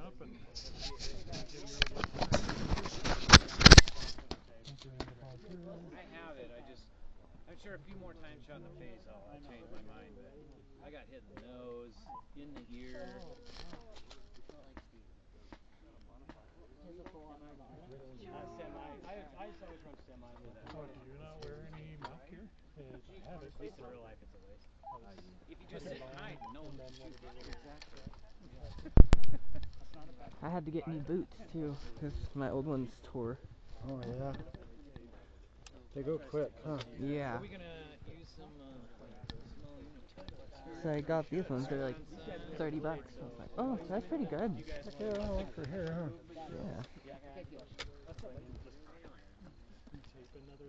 up and I have it. I'm sure a few more times shot in the face, I'll change my mind. But I got hit in the nose, in the ear. Semi. I just always run semi with that. do you not wear any mouth gear? I have it. At least in real life, it's a waste. If you just sit and hide, no one will shoot. I had to get new boots too, because my old ones tore. Oh yeah. They go quick, huh? Yeah. Are we gonna use some small unit? So I got these ones. They're like $30. I was like, oh, that's pretty good. Okay, I'll look for here, huh? Yeah.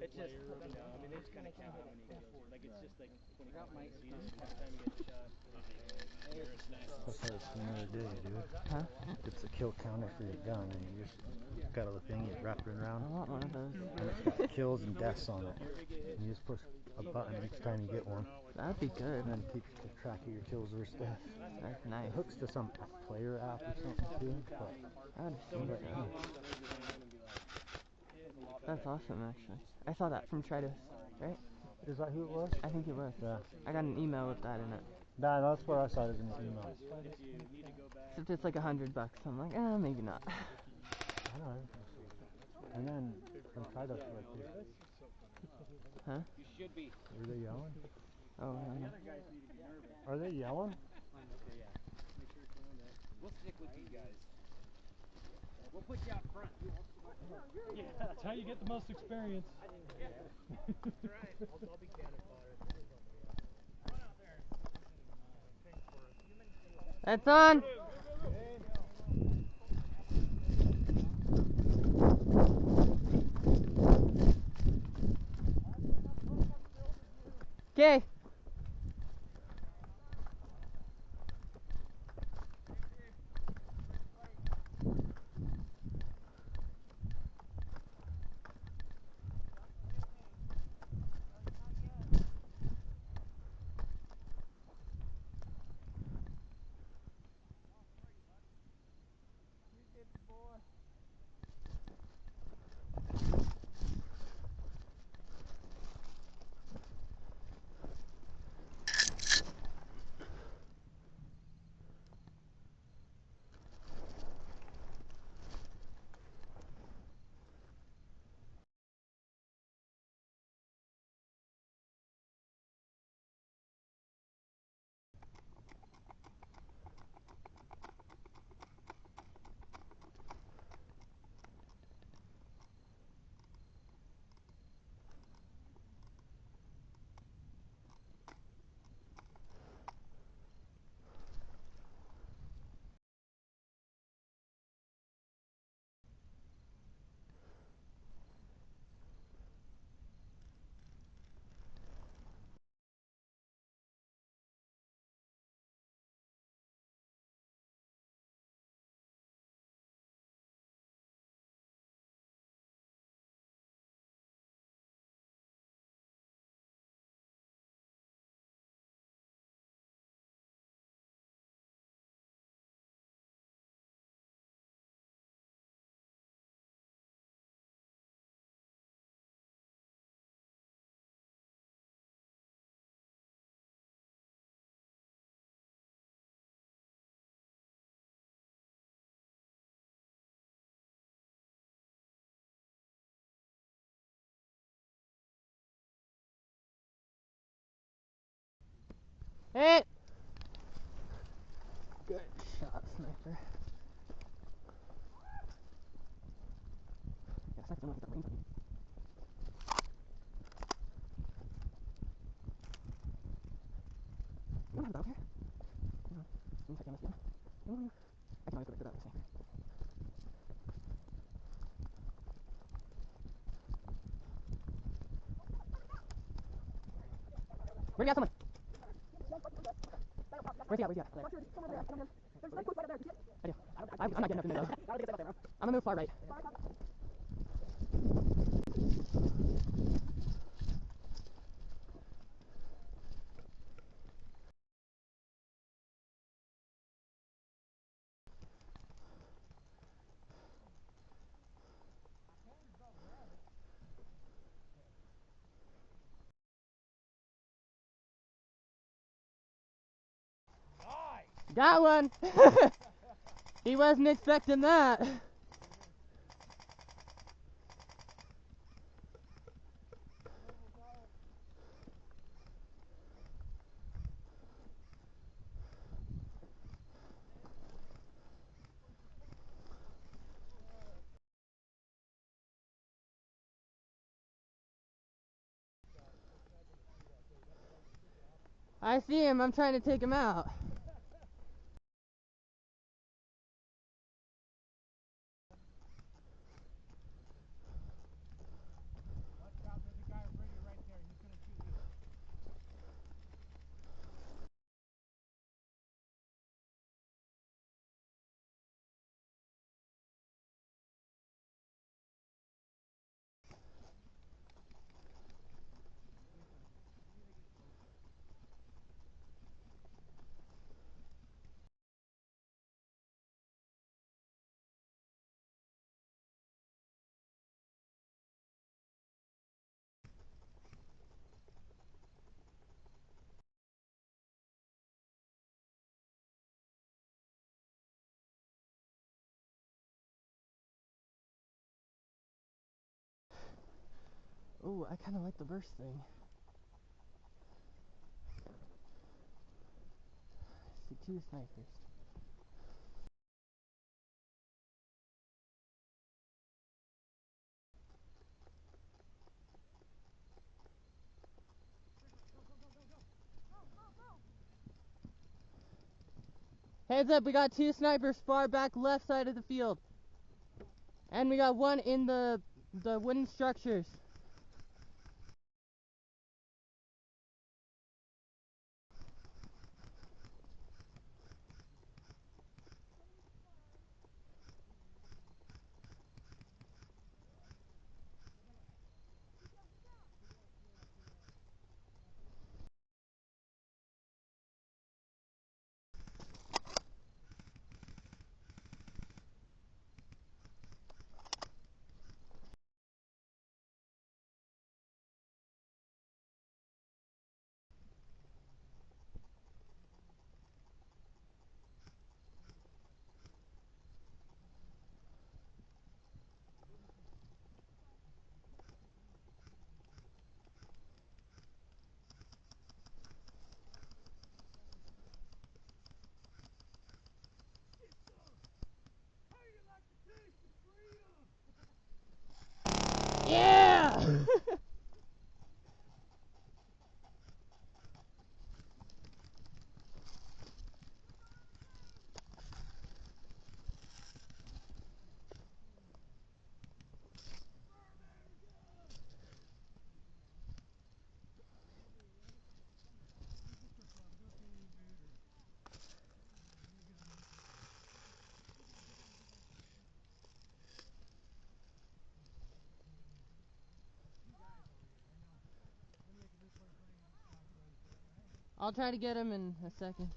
It's just, I mean, they just kind of count how many kills. Like, it's just like 25 minutes. Next time you get shot, That's how it's another day, dude. Huh? It's a kill counter for your gun, and you just got a little thing, you wrap it around. I want one of those. And it's got kills and deaths on it. And you just push a button each time you get one. That'd be good. And then it keeps track of your kills versus deaths. That's nice. It hooks to some player app or something too. But that's awesome, actually. I saw that from Tritus, right? is that who it was? I think it was. Yeah. I got an email with that in it. Nah, that's where I saw it in the email. Except it's like $100. I'm like, maybe not. I don't know. And then from Tritus, like, Huh? you should be. were they yelling? Oh, no. Are they yelling? Okay, yeah. Make sure it's on that. We'll stick with these guys. We'll put you out front. Yeah, that's how you get the most experience. That's right. I'll be cannon fodder. Run out there. That's on! Okay. Hit! Good shot, sniper. Yeah, sniper don't get the range. You don't have a dog here? No. Seems like I must be. I can always go back to that with sniper. Where do you got someone? Where's he at? Where's he at? There. I do. I'm not getting up in there though. I'm gonna move far right. Got one! He wasn't expecting that. I see him. I'm trying to take him out. Ooh, I kind of like the burst thing. I see 2 snipers. Heads up, we got 2 snipers far back left side of the field. And we got one in the wooden structures. Yeah! I'll try to get him in a second.